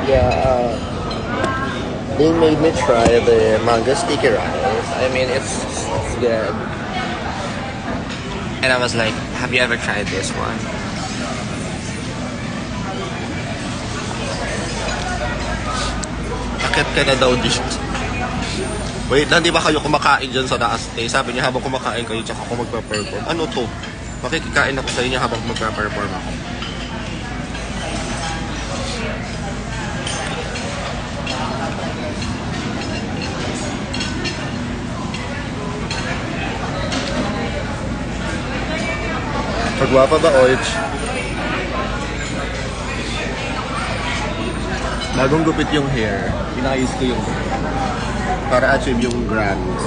Yeah, they made me try the mango sticky rice. I mean, it's good. And I was like, have you ever tried this one? Akit ka na daw dito. Wait lang, di ba kayo kumakain dyan sa taas? Sabi niya habang kumakain kayo, tsaka ako magpa-perform. Ano to? Makikikain ako sa inyo habang magpa-perform ako. Pagwapa ba, Oich? Bagong gupit yung hair. Inayos ko yung hair. Para achieve yung grands.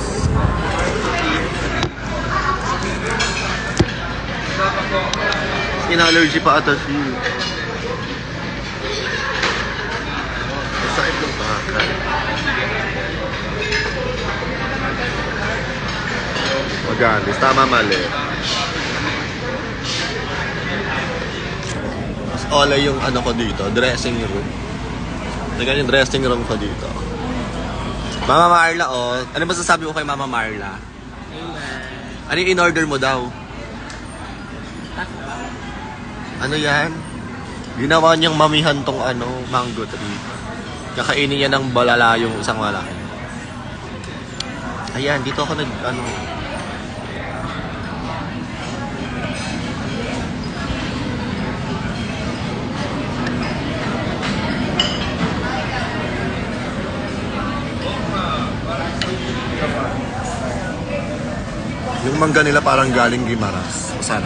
In-allergy pa ata siya. Masakit ng baka. Magalis. Tama mali. Mas olay yung ano ko dito. Dressing room. Tingnan yung dressing room ko dito. Mama Marla, oh. Ano ba sasabi ko kay Mama Marla? Ano yung in-order mo daw? Ano yan? Ginawa niyang mamihan tong mango tree. Kakainin niya ng balala yung isang malaki. Ayan, dito ako yung mangga nila parang galing Guimaras. Sana.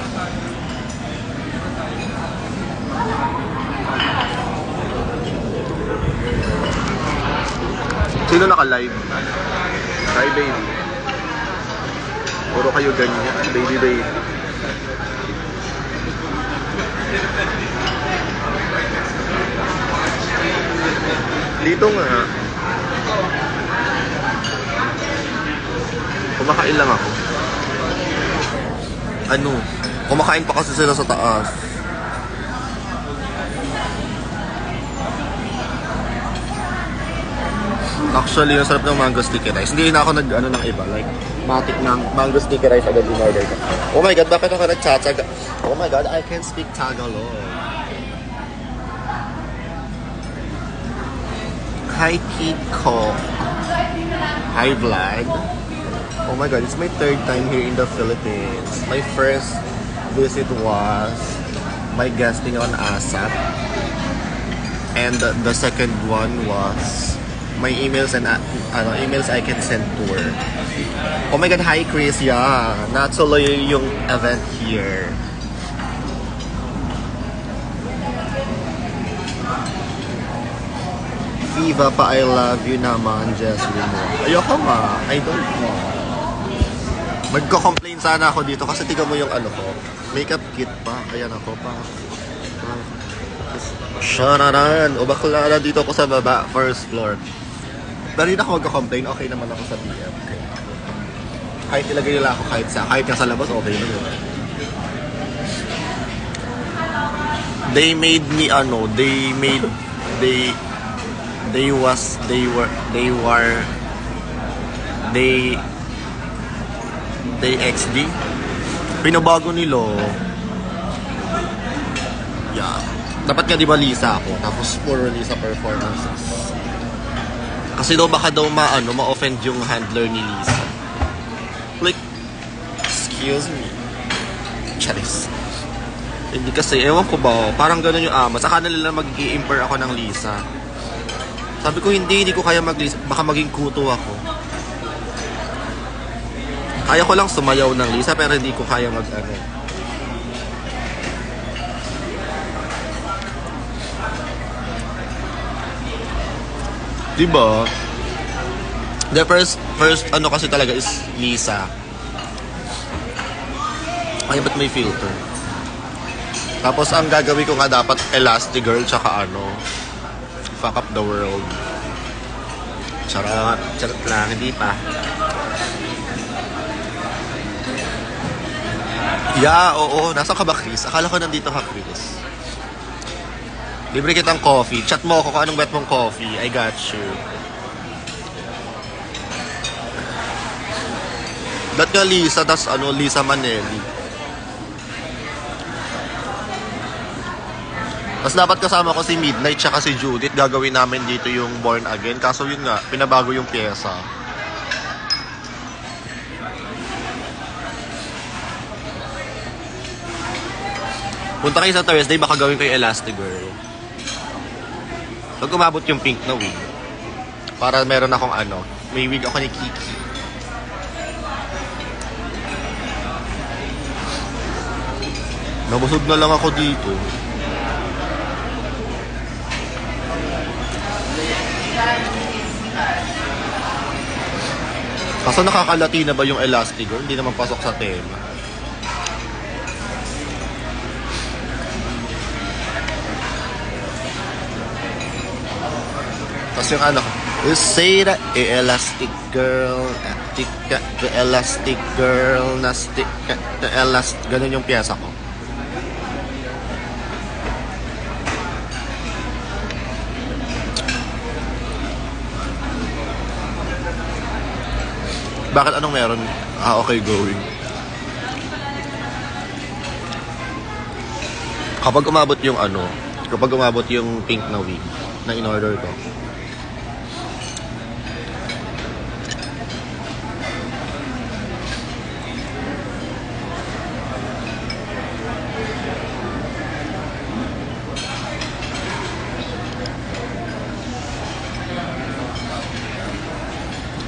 Sino naka-live? Hi, baby. Puro kayo ganyan. Baby, baby. Dito nga. Kumakain lang ako. Kumakain pa kasi sila sa taas. Actually, yung sarap ng mango sticky rice. Hindi na ako ng iba. Like, matik ng mango sticky rice agad in-order ko. Oh my God, bakit ako nagtsatsaga? Oh my God, I can speak Tagalog. Hi, Kiko. Hi, Vlad. Oh my God, it's my third time here in the Philippines. My first visit was my guesting on ASAP. And the second one was my emails and emails I can send to her. Oh my God, hi Chris. Yeah, natuloy yung event here. Viva pa, I love you naman, Jesslyn mo. Ayoko nga, I don't know. Magko-complain sana ako dito kasi tiga mo yung ko. Makeup kit pa, ayan ako pa. Shanaran! O bakla na dito ako sa baba, first floor. Pero hindi ako magko-complain, okay naman ako sa BF. Kahit ilagay nila ako kahit nasa labas, okay naman. They made me they XD. Pinabago nila. Yeah. Dapat nga di ba Lisa ako, tapos puro Lisa performances. Kasi daw baka daw ma-offend yung handler ni Lisa. Like, excuse me. Charis. Hindi kasi, ewan ko ba, parang gano'n yung ama. Saka nila mag-i-imper ako ng Lisa. Sabi ko hindi ko kaya mag-Lisa. Baka maging kuto ako. Kaya ko lang sumayaw ng Lisa, pero hindi ko kaya Diba? The first kasi talaga is Lisa. Ay, ba't may filter? Tapos ang gagawin ko nga dapat Elastigirl tsaka Fuck Up the World. Charot lang, hindi pa. Yeah, oo. Nasaan ka ba, Chris? Akala ko nandito ka, Chris. Libre kitang coffee. Chat mo ako kung anong bet mong coffee. I got you. Dat nga Lisa, tas ano, Lisa Manelli. Tapos dapat kasama ko si Midnight tsaka si Judith. Gagawin namin dito yung Born Again. Kaso yun nga, pinabago yung pyesa. Punta kayo sa Thursday, baka gawin ko yung Elastigirl. Pag umabot yung pink na wig. Para meron akong ano, may wig ako ni Kiki. Nabusog na lang ako dito. Kaso nakakalati na ba yung Elastigirl? Hindi naman pasok sa tema. Tapos yung ano, you say that elastic girl, the elastic girl, nastic, the elastic, ganun yung piyesa ko. Bakit anong meron? Okay, going. Kapag umabot yung ano, kapag umabot yung pink na wig na in-order ko,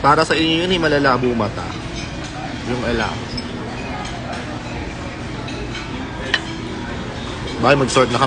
para sa inyo yun, malalabo mata. Yung elang. Bakit mag-sort na kami?